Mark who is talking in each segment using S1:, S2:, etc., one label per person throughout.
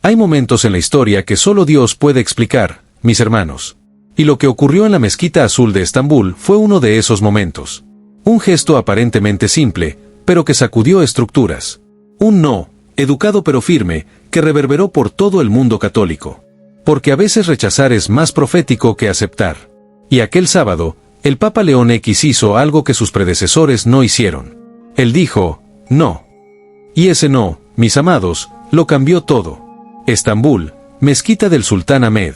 S1: Hay momentos en la historia que solo Dios puede explicar, mis hermanos. Y lo que ocurrió en la Mezquita Azul de Estambul fue uno de esos momentos. Un gesto aparentemente simple, pero que sacudió estructuras. Un no, educado pero firme, que reverberó por todo el mundo católico. Porque a veces rechazar es más profético que aceptar. Y aquel sábado, el Papa León X hizo algo que sus predecesores no hicieron. Él dijo, no. Y ese no, mis amados, lo cambió todo. Estambul, mezquita del Sultán Ahmed.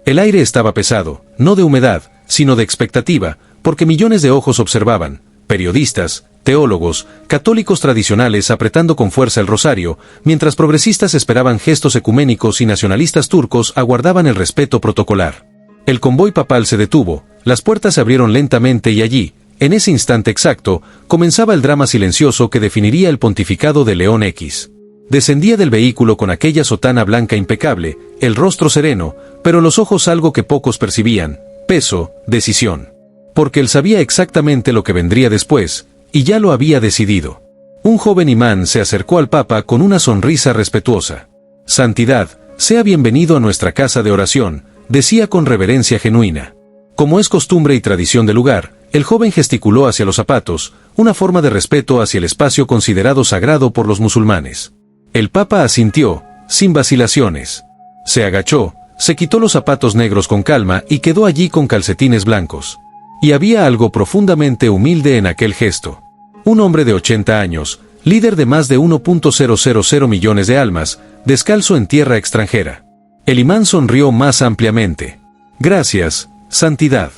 S1: El aire estaba pesado, no de humedad, sino de expectativa, porque millones de ojos observaban, periodistas, teólogos, católicos tradicionales apretando con fuerza el rosario, mientras progresistas esperaban gestos ecuménicos y nacionalistas turcos aguardaban el respeto protocolar. El convoy papal se detuvo, las puertas se abrieron lentamente y allí, en ese instante exacto, comenzaba el drama silencioso que definiría el pontificado de León X. Descendía del vehículo con aquella sotana blanca impecable, el rostro sereno, pero los ojos algo que pocos percibían, peso, decisión. Porque él sabía exactamente lo que vendría después, y ya lo había decidido. Un joven imán se acercó al Papa con una sonrisa respetuosa. Santidad, sea bienvenido a nuestra casa de oración, decía con reverencia genuina. Como es costumbre y tradición del lugar, el joven gesticuló hacia los zapatos, una forma de respeto hacia el espacio considerado sagrado por los musulmanes. El Papa asintió, sin vacilaciones. Se agachó, se quitó los zapatos negros con calma y quedó allí con calcetines blancos. Y había algo profundamente humilde en aquel gesto. Un hombre de 80 años, líder de más de 1.000 millones de almas, descalzo en tierra extranjera. El imán sonrió más ampliamente. Gracias, santidad.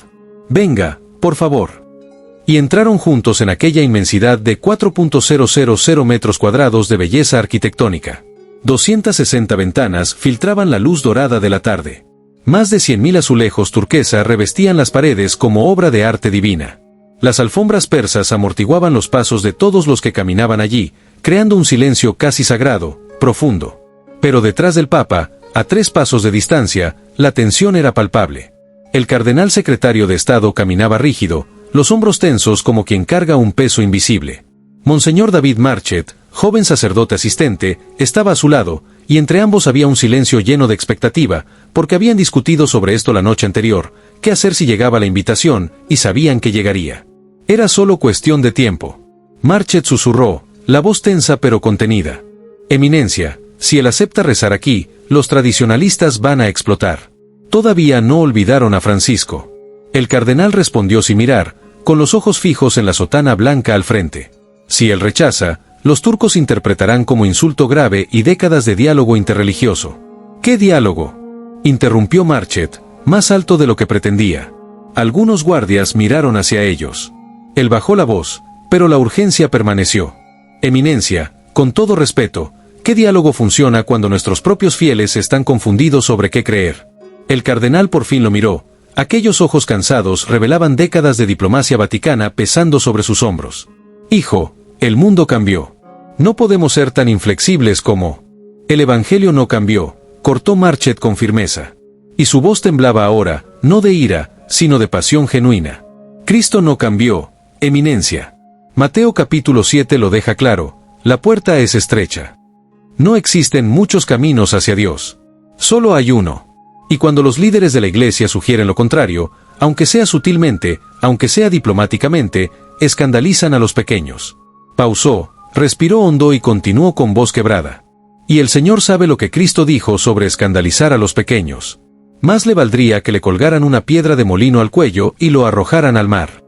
S1: Venga, por favor. Y entraron juntos en aquella inmensidad de 4.000 metros cuadrados de belleza arquitectónica. 260 ventanas filtraban la luz dorada de la tarde. Más de 100.000 azulejos turquesa revestían las paredes como obra de arte divina. Las alfombras persas amortiguaban los pasos de todos los que caminaban allí, creando un silencio casi sagrado, profundo. Pero detrás del Papa, a 3 pasos de distancia, la tensión era palpable. El cardenal secretario de Estado caminaba rígido, los hombros tensos como quien carga un peso invisible. Monseñor David Marchet, joven sacerdote asistente, estaba a su lado, y entre ambos había un silencio lleno de expectativa, porque habían discutido sobre esto la noche anterior, qué hacer si llegaba la invitación, y sabían que llegaría. Era solo cuestión de tiempo. Marchet susurró, la voz tensa pero contenida. Eminencia, si él acepta rezar aquí, los tradicionalistas van a explotar. Todavía no olvidaron a Francisco. El cardenal respondió sin mirar, con los ojos fijos en la sotana blanca al frente. Si él rechaza, los turcos interpretarán como insulto grave y décadas de diálogo interreligioso. ¿Qué diálogo?, interrumpió Marchet, más alto de lo que pretendía. Algunos guardias miraron hacia ellos. Él bajó la voz, pero la urgencia permaneció. Eminencia, con todo respeto, ¿qué diálogo funciona cuando nuestros propios fieles están confundidos sobre qué creer? El cardenal por fin lo miró. Aquellos ojos cansados revelaban décadas de diplomacia vaticana pesando sobre sus hombros. Hijo, el mundo cambió. No podemos ser tan inflexibles como... El evangelio no cambió, cortó Marchet con firmeza. Y su voz temblaba ahora, no de ira, sino de pasión genuina. Cristo no cambió, eminencia. Mateo capítulo 7 lo deja claro, la puerta es estrecha. No existen muchos caminos hacia Dios. Solo hay uno. Y cuando los líderes de la Iglesia sugieren lo contrario, aunque sea sutilmente, aunque sea diplomáticamente, escandalizan a los pequeños. Pausó, respiró hondo y continuó con voz quebrada. Y el Señor sabe lo que Cristo dijo sobre escandalizar a los pequeños. Más le valdría que le colgaran una piedra de molino al cuello y lo arrojaran al mar.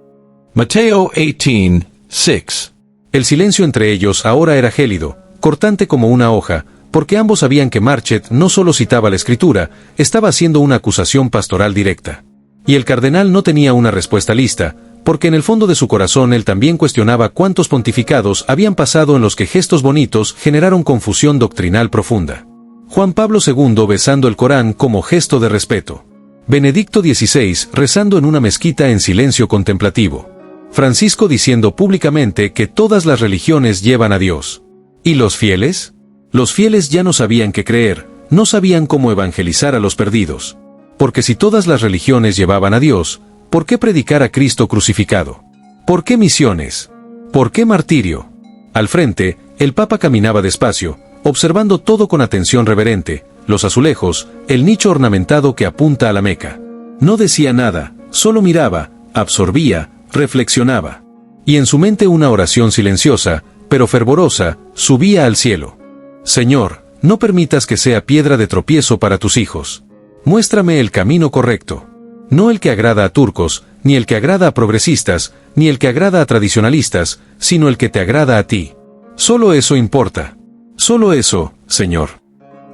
S2: Mateo 18:6.
S1: El silencio entre ellos ahora era gélido, cortante como una hoja, porque ambos sabían que Marchet no solo citaba la Escritura, estaba haciendo una acusación pastoral directa. Y el cardenal no tenía una respuesta lista, porque en el fondo de su corazón él también cuestionaba cuántos pontificados habían pasado en los que gestos bonitos generaron confusión doctrinal profunda. Juan Pablo II besando el Corán como gesto de respeto. Benedicto XVI rezando en una mezquita en silencio contemplativo. Francisco diciendo públicamente que todas las religiones llevan a Dios. ¿Y los fieles? Los fieles ya no sabían qué creer, no sabían cómo evangelizar a los perdidos. Porque si todas las religiones llevaban a Dios, ¿por qué predicar a Cristo crucificado? ¿Por qué misiones? ¿Por qué martirio? Al frente, el Papa caminaba despacio, observando todo con atención reverente, los azulejos, el nicho ornamentado que apunta a la Meca. No decía nada, solo miraba, absorbía, reflexionaba. Y en su mente una oración silenciosa, pero fervorosa, subía al cielo. Señor, no permitas que sea piedra de tropiezo para tus hijos. Muéstrame el camino correcto. No el que agrada a turcos, ni el que agrada a progresistas, ni el que agrada a tradicionalistas, sino el que te agrada a ti. Solo eso importa. Solo eso, Señor.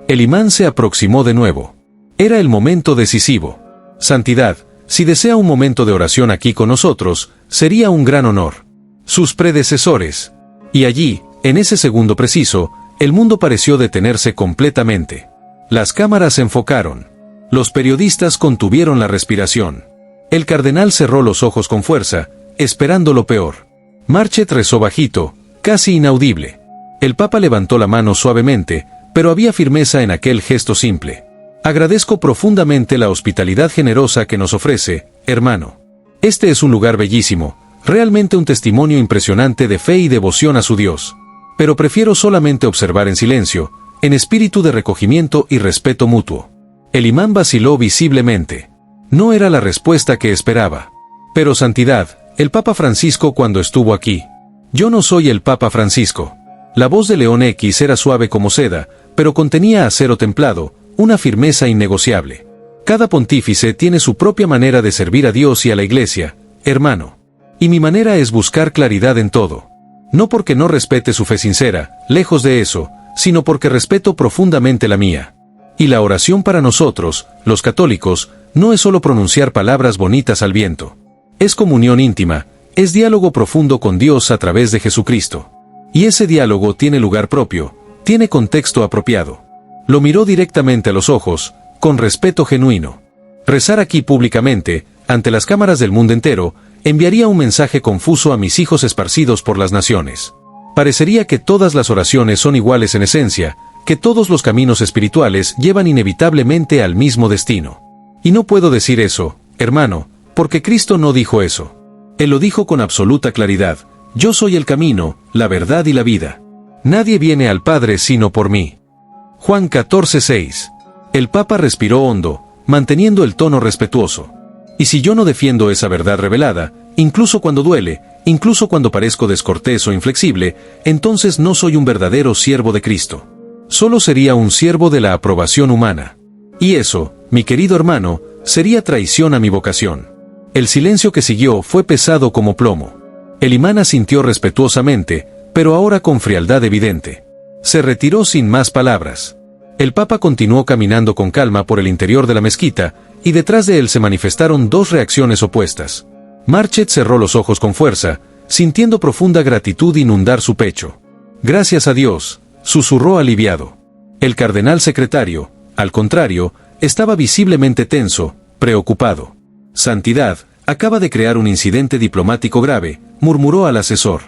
S1: El imán se aproximó de nuevo. Era el momento decisivo. Santidad, si desea un momento de oración aquí con nosotros, sería un gran honor. Sus predecesores. Y allí, en ese segundo preciso, el mundo pareció detenerse completamente. Las cámaras se enfocaron. Los periodistas contuvieron la respiración. El cardenal cerró los ojos con fuerza, esperando lo peor. Marchet rezó bajito, casi inaudible. El Papa levantó la mano suavemente, pero había firmeza en aquel gesto simple. Agradezco profundamente la hospitalidad generosa que nos ofrece, hermano. Este es un lugar bellísimo, realmente un testimonio impresionante de fe y devoción a su Dios. Pero prefiero solamente observar en silencio, en espíritu de recogimiento y respeto mutuo. El imán vaciló visiblemente. No era la respuesta que esperaba. Pero santidad, el Papa Francisco cuando estuvo aquí. Yo no soy el Papa Francisco. La voz de León X era suave como seda, pero contenía acero templado, una firmeza innegociable. Cada pontífice tiene su propia manera de servir a Dios y a la Iglesia, hermano. Y mi manera es buscar claridad en todo. No porque no respete su fe sincera, lejos de eso, sino porque respeto profundamente la mía. Y la oración para nosotros, los católicos, no es solo pronunciar palabras bonitas al viento. Es comunión íntima, es diálogo profundo con Dios a través de Jesucristo. Y ese diálogo tiene lugar propio, tiene contexto apropiado. Lo miró directamente a los ojos, con respeto genuino. Rezar aquí públicamente, ante las cámaras del mundo entero, enviaría un mensaje confuso a mis hijos esparcidos por las naciones. Parecería que todas las oraciones son iguales en esencia, que todos los caminos espirituales llevan inevitablemente al mismo destino. Y no puedo decir eso, hermano, porque Cristo no dijo eso. Él lo dijo con absoluta claridad: yo soy el camino, la verdad y la vida. Nadie viene al Padre sino por mí. Juan 14:6. El Papa respiró hondo, manteniendo el tono respetuoso. Y si yo no defiendo esa verdad revelada, incluso cuando duele, incluso cuando parezco descortés o inflexible, entonces no soy un verdadero siervo de Cristo. Solo sería un siervo de la aprobación humana. Y eso, mi querido hermano, sería traición a mi vocación. El silencio que siguió fue pesado como plomo. El imán asintió respetuosamente, pero ahora con frialdad evidente. Se retiró sin más palabras. El Papa continuó caminando con calma por el interior de la mezquita, y detrás de él se manifestaron dos reacciones opuestas. Marchet cerró los ojos con fuerza, sintiendo profunda gratitud inundar su pecho. Gracias a Dios, susurró aliviado. El cardenal secretario, al contrario, estaba visiblemente tenso, preocupado. Santidad, acaba de crear un incidente diplomático grave, murmuró al asesor.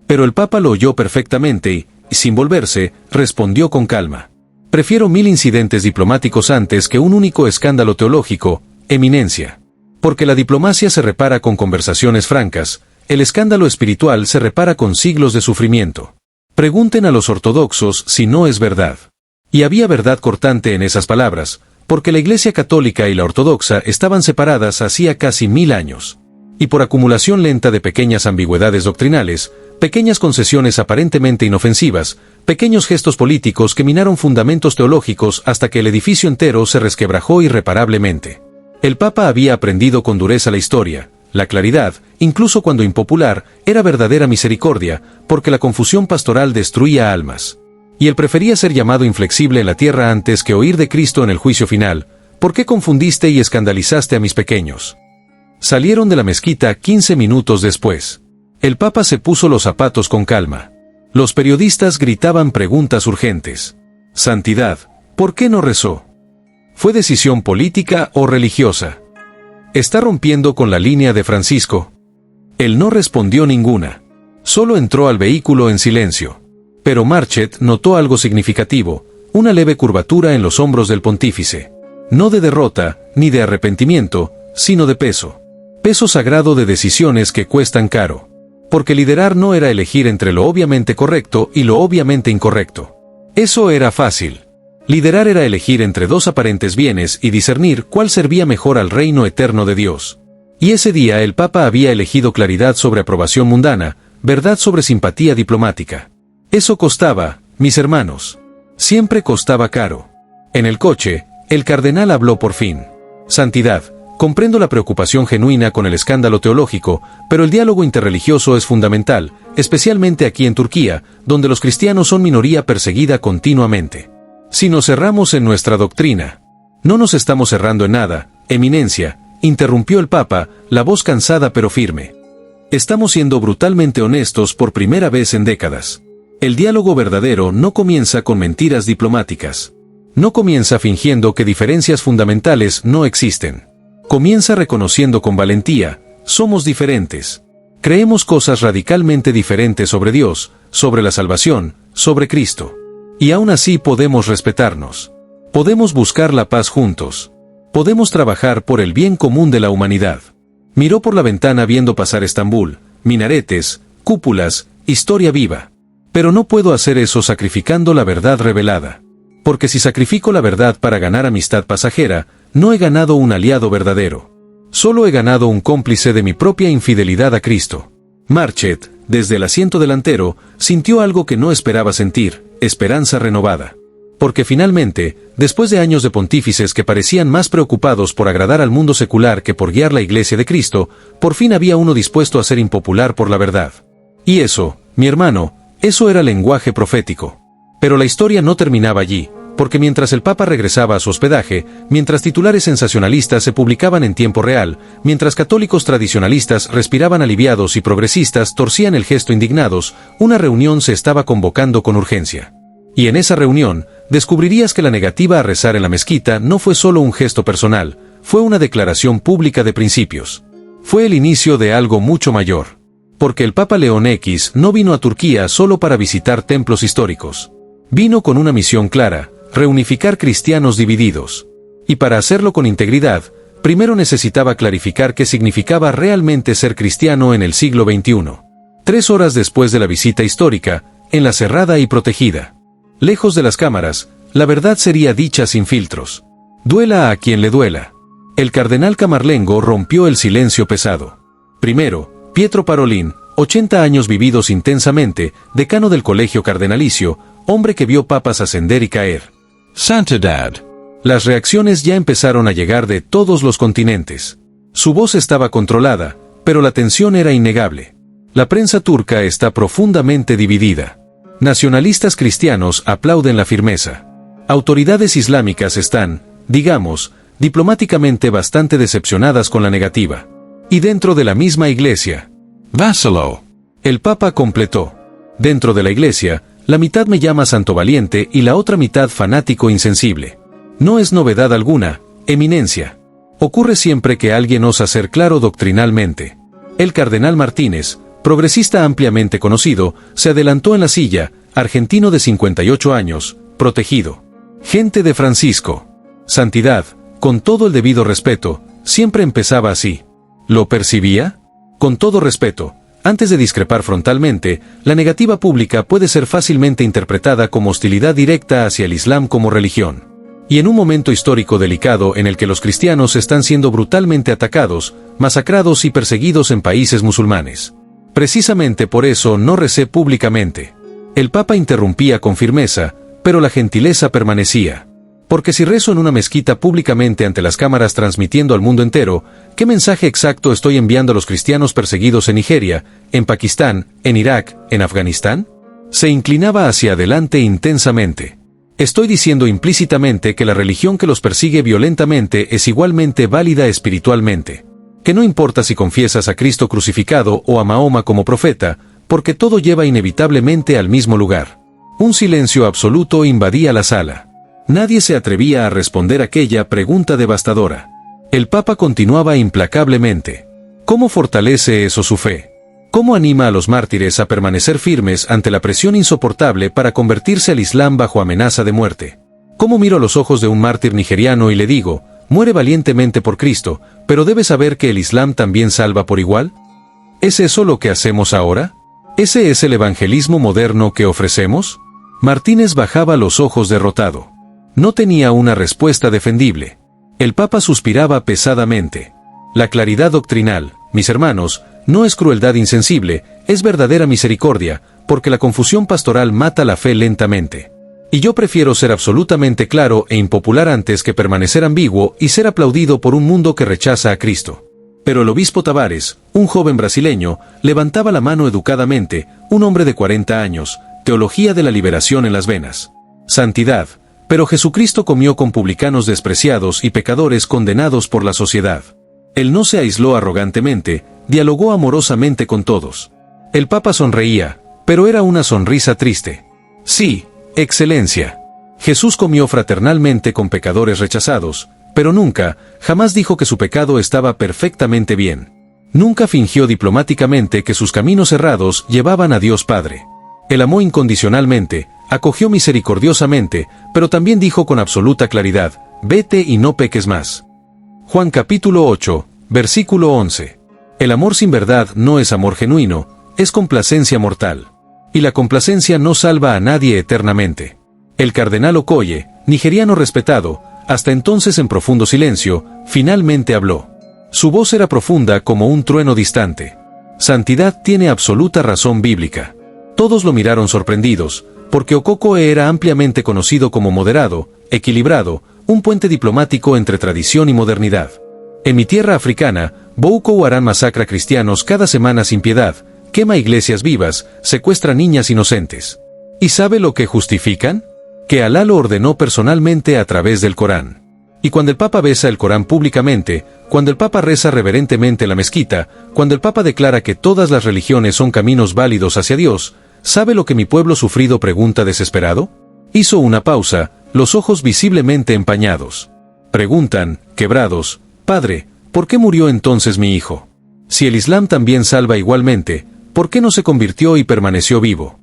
S1: Pero el Papa lo oyó perfectamente y, sin volverse, respondió con calma. Prefiero 1000 incidentes diplomáticos antes que un único escándalo teológico, eminencia. Porque la diplomacia se repara con conversaciones francas, el escándalo espiritual se repara con siglos de sufrimiento. Pregunten a los ortodoxos si no es verdad. Y había verdad cortante en esas palabras, porque la Iglesia católica y la ortodoxa estaban separadas hacía casi 1000 años. Y por acumulación lenta de pequeñas ambigüedades doctrinales, pequeñas concesiones aparentemente inofensivas, pequeños gestos políticos que minaron fundamentos teológicos hasta que el edificio entero se resquebrajó irreparablemente. El Papa había aprendido con dureza la historia, la claridad, incluso cuando impopular, era verdadera misericordia, porque la confusión pastoral destruía almas. Y él prefería ser llamado inflexible en la tierra antes que oír de Cristo en el juicio final: ¿por qué confundiste y escandalizaste a mis pequeños? Salieron de la mezquita 15 minutos después. El Papa se puso los zapatos con calma. Los periodistas gritaban preguntas urgentes. Santidad, ¿por qué no rezó? ¿Fue decisión política o religiosa? ¿Está rompiendo con la línea de Francisco? Él no respondió ninguna. Solo entró al vehículo en silencio. Pero Marchet notó algo significativo, una leve curvatura en los hombros del pontífice. No de derrota, ni de arrepentimiento, sino de peso. Peso sagrado de decisiones que cuestan caro. Porque liderar no era elegir entre lo obviamente correcto y lo obviamente incorrecto. Eso era fácil. Liderar era elegir entre dos aparentes bienes y discernir cuál servía mejor al reino eterno de Dios. Y ese día el Papa había elegido claridad sobre aprobación mundana, verdad sobre simpatía diplomática. Eso costaba, mis hermanos. Siempre costaba caro. En el coche, el cardenal habló por fin. Santidad, comprendo la preocupación genuina con el escándalo teológico, pero el diálogo interreligioso es fundamental, especialmente aquí en Turquía, donde los cristianos son minoría perseguida continuamente. Si nos cerramos en nuestra doctrina, no nos estamos cerrando en nada, Eminencia, interrumpió el Papa, la voz cansada pero firme. Estamos siendo brutalmente honestos por primera vez en décadas. El diálogo verdadero no comienza con mentiras diplomáticas. No comienza fingiendo que diferencias fundamentales no existen. Comienza reconociendo con valentía, somos diferentes. Creemos cosas radicalmente diferentes sobre Dios, sobre la salvación, sobre Cristo. Y aún así podemos respetarnos. Podemos buscar la paz juntos. Podemos trabajar por el bien común de la humanidad. Miró por la ventana viendo pasar Estambul, minaretes, cúpulas, historia viva. Pero no puedo hacer eso sacrificando la verdad revelada. Porque si sacrifico la verdad para ganar amistad pasajera, no he ganado un aliado verdadero. Solo he ganado un cómplice de mi propia infidelidad a Cristo. Marchet, desde el asiento delantero, sintió algo que no esperaba sentir, esperanza renovada. Porque finalmente, después de años de pontífices que parecían más preocupados por agradar al mundo secular que por guiar la Iglesia de Cristo, por fin había uno dispuesto a ser impopular por la verdad. Y eso, mi hermano, eso era lenguaje profético. Pero la historia no terminaba allí, porque mientras el Papa regresaba a su hospedaje, mientras titulares sensacionalistas se publicaban en tiempo real, mientras católicos tradicionalistas respiraban aliviados y progresistas torcían el gesto indignados, una reunión se estaba convocando con urgencia. Y en esa reunión, descubrirías que la negativa a rezar en la mezquita no fue solo un gesto personal, fue una declaración pública de principios. Fue el inicio de algo mucho mayor. Porque el Papa León X no vino a Turquía solo para visitar templos históricos. Vino con una misión clara, reunificar cristianos divididos. Y para hacerlo con integridad, primero necesitaba clarificar qué significaba realmente ser cristiano en el siglo XXI. 3 horas después de la visita histórica, en la cerrada y protegida. Lejos de las cámaras, la verdad sería dicha sin filtros. Duela a quien le duela. El cardenal Camarlengo rompió el silencio pesado. Primero, Pietro Parolin, 80 años vividos intensamente, decano del colegio cardenalicio, hombre que vio papas ascender y caer.
S2: Santidad.
S1: Las reacciones ya empezaron a llegar de todos los continentes. Su voz estaba controlada, pero la tensión era innegable. La prensa turca está profundamente dividida. Nacionalistas cristianos aplauden la firmeza. Autoridades islámicas están, digamos, diplomáticamente bastante decepcionadas con la negativa. Y dentro de la misma iglesia.
S2: Vaciló.
S1: El Papa completó. Dentro de la iglesia, la mitad me llama santo valiente y la otra mitad fanático insensible. No es novedad alguna, Eminencia. Ocurre siempre que alguien osa ser claro doctrinalmente. El cardenal Martínez, progresista ampliamente conocido, se adelantó en la silla, argentino de 58 años, protegido. Gente de Francisco. Santidad, con todo el debido respeto, siempre empezaba así. ¿Lo percibía? Con todo respeto, antes de discrepar frontalmente, la negativa pública puede ser fácilmente interpretada como hostilidad directa hacia el Islam como religión. Y en un momento histórico delicado en el que los cristianos están siendo brutalmente atacados, masacrados y perseguidos en países musulmanes. Precisamente por eso no recé públicamente. El Papa interrumpía con firmeza, pero la gentileza permanecía. Porque si rezo en una mezquita públicamente ante las cámaras transmitiendo al mundo entero, ¿qué mensaje exacto estoy enviando a los cristianos perseguidos en Nigeria, en Pakistán, en Irak, en Afganistán? Se inclinaba hacia adelante intensamente. Estoy diciendo implícitamente que la religión que los persigue violentamente es igualmente válida espiritualmente. Que no importa si confiesas a Cristo crucificado o a Mahoma como profeta, porque todo lleva inevitablemente al mismo lugar. Un silencio absoluto invadía la sala. Nadie se atrevía a responder aquella pregunta devastadora. El Papa continuaba implacablemente. ¿Cómo fortalece eso su fe? ¿Cómo anima a los mártires a permanecer firmes ante la presión insoportable para convertirse al Islam bajo amenaza de muerte? ¿Cómo miro a los ojos de un mártir nigeriano y le digo, muere valientemente por Cristo, pero debes saber que el Islam también salva por igual? ¿Es eso lo que hacemos ahora? ¿Ese es el evangelismo moderno que ofrecemos? Martínez bajaba los ojos derrotado. No tenía una respuesta defendible. El Papa suspiraba pesadamente. La claridad doctrinal, mis hermanos, no es crueldad insensible, es verdadera misericordia, porque la confusión pastoral mata la fe lentamente. Y yo prefiero ser absolutamente claro e impopular antes que permanecer ambiguo y ser aplaudido por un mundo que rechaza a Cristo. Pero el obispo Tavares, un joven brasileño, levantaba la mano educadamente, un hombre de 40 años, teología de la liberación en las venas. Santidad. Pero Jesucristo comió con publicanos despreciados y pecadores condenados por la sociedad. Él no se aisló arrogantemente, dialogó amorosamente con todos. El Papa sonreía, pero era una sonrisa triste. Sí, Excelencia. Jesús comió fraternalmente con pecadores rechazados, pero nunca, jamás dijo que su pecado estaba perfectamente bien. Nunca fingió diplomáticamente que sus caminos errados llevaban a Dios Padre. Él amó incondicionalmente, acogió misericordiosamente, pero también dijo con absoluta claridad, vete y no peques más. Juan capítulo 8, versículo 11. El amor sin verdad no es amor genuino, es complacencia mortal. Y la complacencia no salva a nadie eternamente. El cardenal Okoye, nigeriano respetado, hasta entonces en profundo silencio, finalmente habló. Su voz era profunda como un trueno distante. Santidad tiene absoluta razón bíblica. Todos lo miraron sorprendidos, porque Okoye era ampliamente conocido como moderado, equilibrado, un puente diplomático entre tradición y modernidad. En mi tierra africana, Boko Haram masacra cristianos cada semana sin piedad, quema iglesias vivas, secuestra niñas inocentes. ¿Y sabe lo que justifican? Que Alá lo ordenó personalmente a través del Corán. Y cuando el Papa besa el Corán públicamente, cuando el Papa reza reverentemente en la mezquita, cuando el Papa declara que todas las religiones son caminos válidos hacia Dios, ¿sabe lo que mi pueblo sufrido pregunta desesperado? Hizo una pausa, los ojos visiblemente empañados. Preguntan, quebrados, Padre, ¿por qué murió entonces mi hijo? Si el Islam también salva igualmente, ¿por qué no se convirtió y permaneció vivo?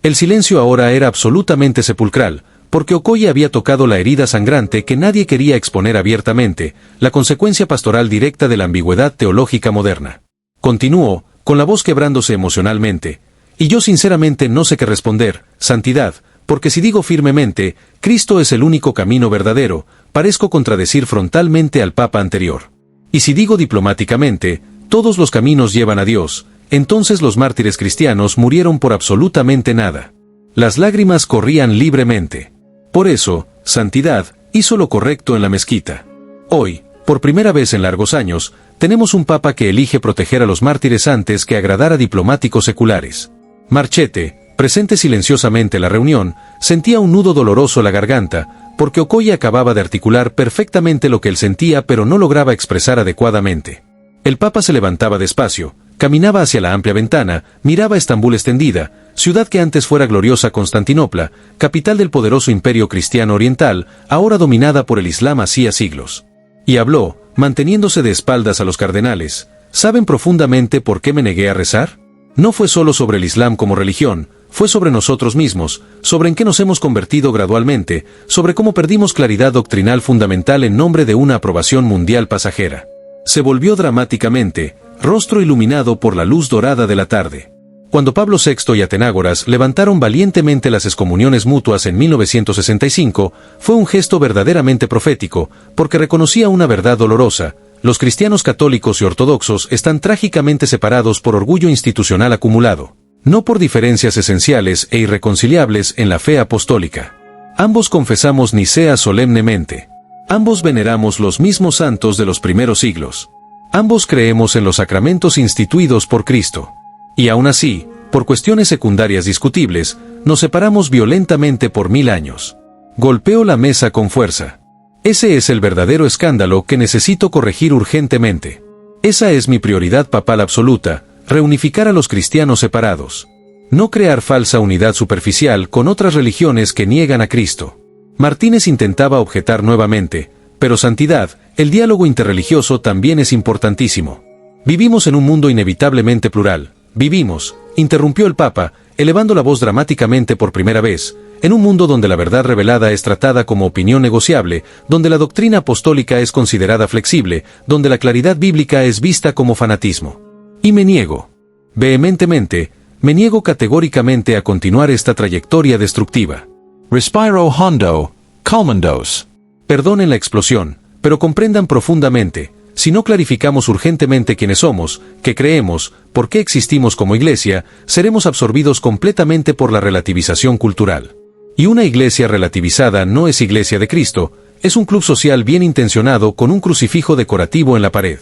S1: El silencio ahora era absolutamente sepulcral, porque Okoye había tocado la herida sangrante que nadie quería exponer abiertamente, la consecuencia pastoral directa de la ambigüedad teológica moderna. Continuó, con la voz quebrándose emocionalmente, y yo sinceramente no sé qué responder, santidad, porque si digo firmemente, Cristo es el único camino verdadero, parezco contradecir frontalmente al Papa anterior. Y si digo diplomáticamente, todos los caminos llevan a Dios, entonces los mártires cristianos murieron por absolutamente nada. Las lágrimas corrían libremente. Por eso, Santidad hizo lo correcto en la mezquita. Hoy, por primera vez en largos años, tenemos un Papa que elige proteger a los mártires antes que agradar a diplomáticos seculares. Marchete, presente silenciosamente la reunión, sentía un nudo doloroso en la garganta, porque Okoye acababa de articular perfectamente lo que él sentía pero no lograba expresar adecuadamente. El Papa se levantaba despacio, caminaba hacia la amplia ventana, miraba Estambul extendida, ciudad que antes fuera gloriosa Constantinopla, capital del poderoso imperio cristiano oriental, ahora dominada por el Islam hacía siglos. Y habló, manteniéndose de espaldas a los cardenales, ¿saben profundamente por qué me negué a rezar? No fue solo sobre el Islam como religión, fue sobre nosotros mismos, sobre en qué nos hemos convertido gradualmente, sobre cómo perdimos claridad doctrinal fundamental en nombre de una aprobación mundial pasajera. Se volvió dramáticamente, rostro iluminado por la luz dorada de la tarde. Cuando Pablo VI y Atenágoras levantaron valientemente las excomuniones mutuas en 1965, fue un gesto verdaderamente profético, porque reconocía una verdad dolorosa: los cristianos católicos y ortodoxos están trágicamente separados por orgullo institucional acumulado, no por diferencias esenciales e irreconciliables en la fe apostólica. Ambos confesamos Nicea solemnemente. Ambos veneramos los mismos santos de los primeros siglos. Ambos creemos en los sacramentos instituidos por Cristo. Y aún así, por cuestiones secundarias discutibles, nos separamos violentamente por 1000 años. Golpeo la mesa con fuerza. Ese es el verdadero escándalo que necesito corregir urgentemente. Esa es mi prioridad papal absoluta, reunificar a los cristianos separados. No crear falsa unidad superficial con otras religiones que niegan a Cristo. Martínez intentaba objetar nuevamente, pero santidad, el diálogo interreligioso también es importantísimo. Vivimos en un mundo inevitablemente plural. Vivimos, interrumpió el Papa, elevando la voz dramáticamente por primera vez, en un mundo donde la verdad revelada es tratada como opinión negociable, donde la doctrina apostólica es considerada flexible, donde la claridad bíblica es vista como fanatismo. Y me niego. Vehementemente, me niego categóricamente a continuar esta trayectoria destructiva.
S2: Respiro hondo, Colmandos.
S1: Perdonen la explosión, pero comprendan profundamente, si no clarificamos urgentemente quiénes somos, qué creemos, por qué existimos como iglesia, seremos absorbidos completamente por la relativización cultural. Y una iglesia relativizada no es iglesia de Cristo, es un club social bien intencionado con un crucifijo decorativo en la pared.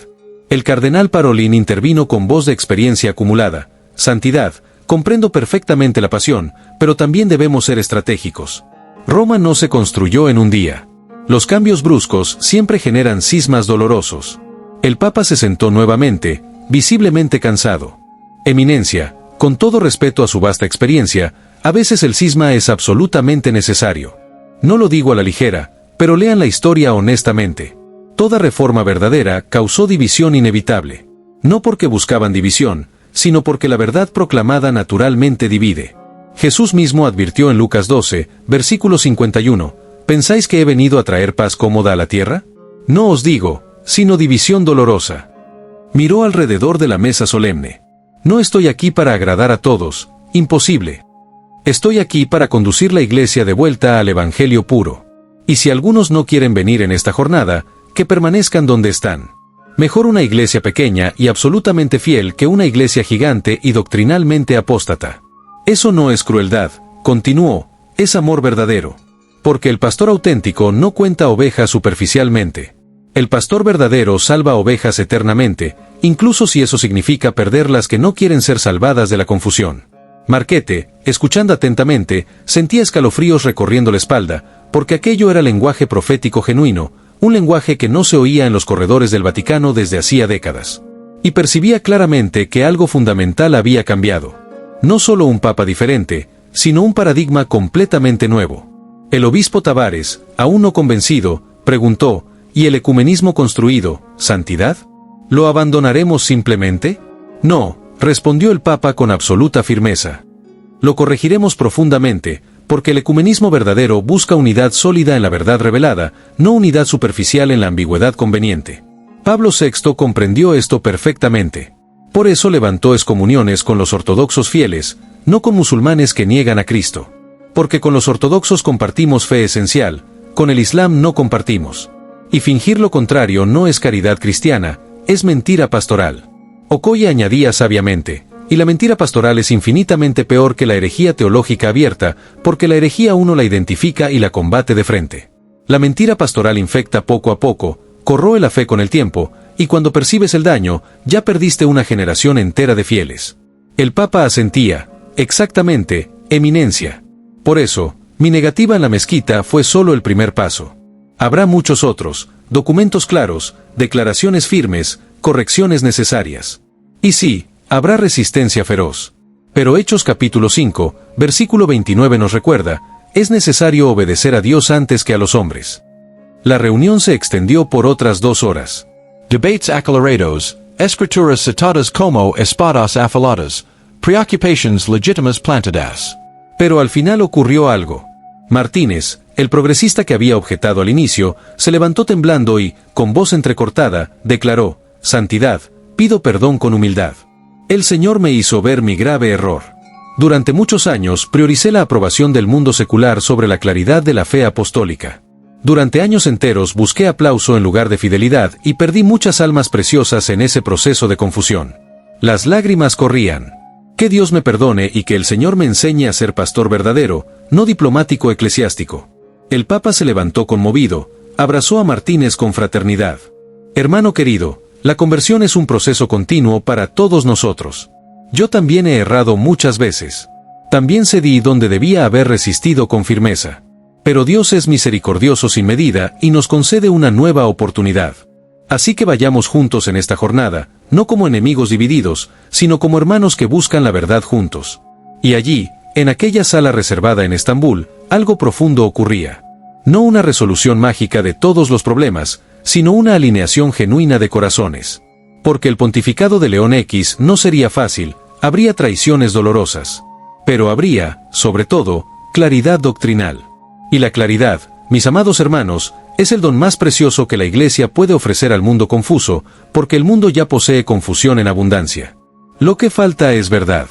S1: El cardenal Parolin intervino con voz de experiencia acumulada. Santidad, comprendo perfectamente la pasión, pero también debemos ser estratégicos. Roma no se construyó en un día. Los cambios bruscos siempre generan cismas dolorosos. El Papa se sentó nuevamente, visiblemente cansado. Eminencia, con todo respeto a su vasta experiencia, a veces el cisma es absolutamente necesario. No lo digo a la ligera, pero lean la historia honestamente. Toda reforma verdadera causó división inevitable. No porque buscaban división, sino porque la verdad proclamada naturalmente divide. Jesús mismo advirtió en Lucas 12, versículo 51, ¿pensáis que he venido a traer paz cómoda a la tierra? No os digo, sino división dolorosa. Miró alrededor de la mesa solemne. No estoy aquí para agradar a todos, imposible. Estoy aquí para conducir la iglesia de vuelta al Evangelio puro. Y si algunos no quieren venir en esta jornada, que permanezcan donde están. Mejor una iglesia pequeña y absolutamente fiel que una iglesia gigante y doctrinalmente apóstata. Eso no es crueldad, continuó, es amor verdadero. Porque el pastor auténtico no cuenta ovejas superficialmente. El pastor verdadero salva ovejas eternamente, incluso si eso significa perder las que no quieren ser salvadas de la confusión. Marquete, escuchando atentamente, sentía escalofríos recorriendo la espalda, porque aquello era lenguaje profético genuino, un lenguaje que no se oía en los corredores del Vaticano desde hacía décadas. Y percibía claramente que algo fundamental había cambiado. No solo un papa diferente, sino un paradigma completamente nuevo. El obispo Tavares, aún no convencido, preguntó, ¿y el ecumenismo construido, santidad? ¿Lo abandonaremos simplemente? No, respondió el Papa con absoluta firmeza. Lo corregiremos profundamente, porque el ecumenismo verdadero busca unidad sólida en la verdad revelada, no unidad superficial en la ambigüedad conveniente. Pablo VI comprendió esto perfectamente. Por eso levantó excomuniones con los ortodoxos fieles, no con musulmanes que niegan a Cristo. Porque con los ortodoxos compartimos fe esencial, con el Islam no compartimos. Y fingir lo contrario no es caridad cristiana, es mentira pastoral. Okoye añadía sabiamente, y la mentira pastoral es infinitamente peor que la herejía teológica abierta, porque la herejía uno la identifica y la combate de frente. La mentira pastoral infecta poco a poco, corroe la fe con el tiempo, y cuando percibes el daño, ya perdiste una generación entera de fieles. El Papa asentía, exactamente, eminencia. Por eso, mi negativa en la mezquita fue solo el primer paso. Habrá muchos otros, documentos claros, declaraciones firmes, correcciones necesarias. Y sí, habrá resistencia feroz. Pero Hechos capítulo 5, versículo 29 nos recuerda, es necesario obedecer a Dios antes que a los hombres. La reunión se extendió por otras 2 horas.
S2: Debates acalorados, escrituras citadas como espadas afiladas, preocupations legitimas plantadas.
S1: Pero al final ocurrió algo. Martínez, el progresista que había objetado al inicio, se levantó temblando y, con voz entrecortada, declaró, «Santidad, pido perdón con humildad. El Señor me hizo ver mi grave error. Durante muchos años prioricé la aprobación del mundo secular sobre la claridad de la fe apostólica. Durante años enteros busqué aplauso en lugar de fidelidad y perdí muchas almas preciosas en ese proceso de confusión. Las lágrimas corrían. Que Dios me perdone y que el Señor me enseñe a ser pastor verdadero, no diplomático eclesiástico». El Papa se levantó conmovido, abrazó a Martínez con fraternidad. «Hermano querido, la conversión es un proceso continuo para todos nosotros. Yo también he errado muchas veces. También cedí donde debía haber resistido con firmeza. Pero Dios es misericordioso sin medida y nos concede una nueva oportunidad. Así que vayamos juntos en esta jornada, no como enemigos divididos, sino como hermanos que buscan la verdad juntos». Y allí, en aquella sala reservada en Estambul, algo profundo ocurría. No una resolución mágica de todos los problemas, sino una alineación genuina de corazones. Porque el pontificado de León X no sería fácil, habría traiciones dolorosas. Pero habría, sobre todo, claridad doctrinal. Y la claridad, mis amados hermanos, es el don más precioso que la Iglesia puede ofrecer al mundo confuso, porque el mundo ya posee confusión en abundancia. Lo que falta es verdad.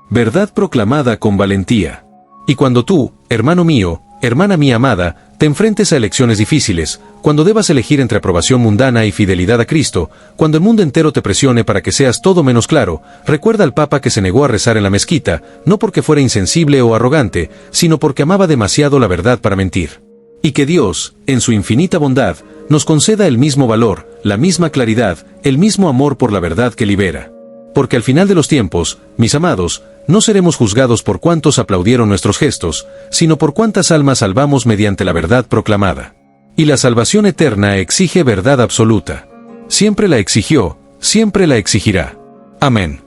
S1: Verdad proclamada con valentía. Y cuando tú, hermano mío, hermana mía amada, te enfrentes a elecciones difíciles, cuando debas elegir entre aprobación mundana y fidelidad a Cristo, cuando el mundo entero te presione para que seas todo menos claro, recuerda al Papa que se negó a rezar en la mezquita, no porque fuera insensible o arrogante, sino porque amaba demasiado la verdad para mentir. Y que Dios, en su infinita bondad, nos conceda el mismo valor, la misma claridad, el mismo amor por la verdad que libera. Porque al final de los tiempos, mis amados, no seremos juzgados por cuántos aplaudieron nuestros gestos, sino por cuántas almas salvamos mediante la verdad proclamada. Y la salvación eterna exige verdad absoluta. Siempre la exigió, siempre la exigirá. Amén.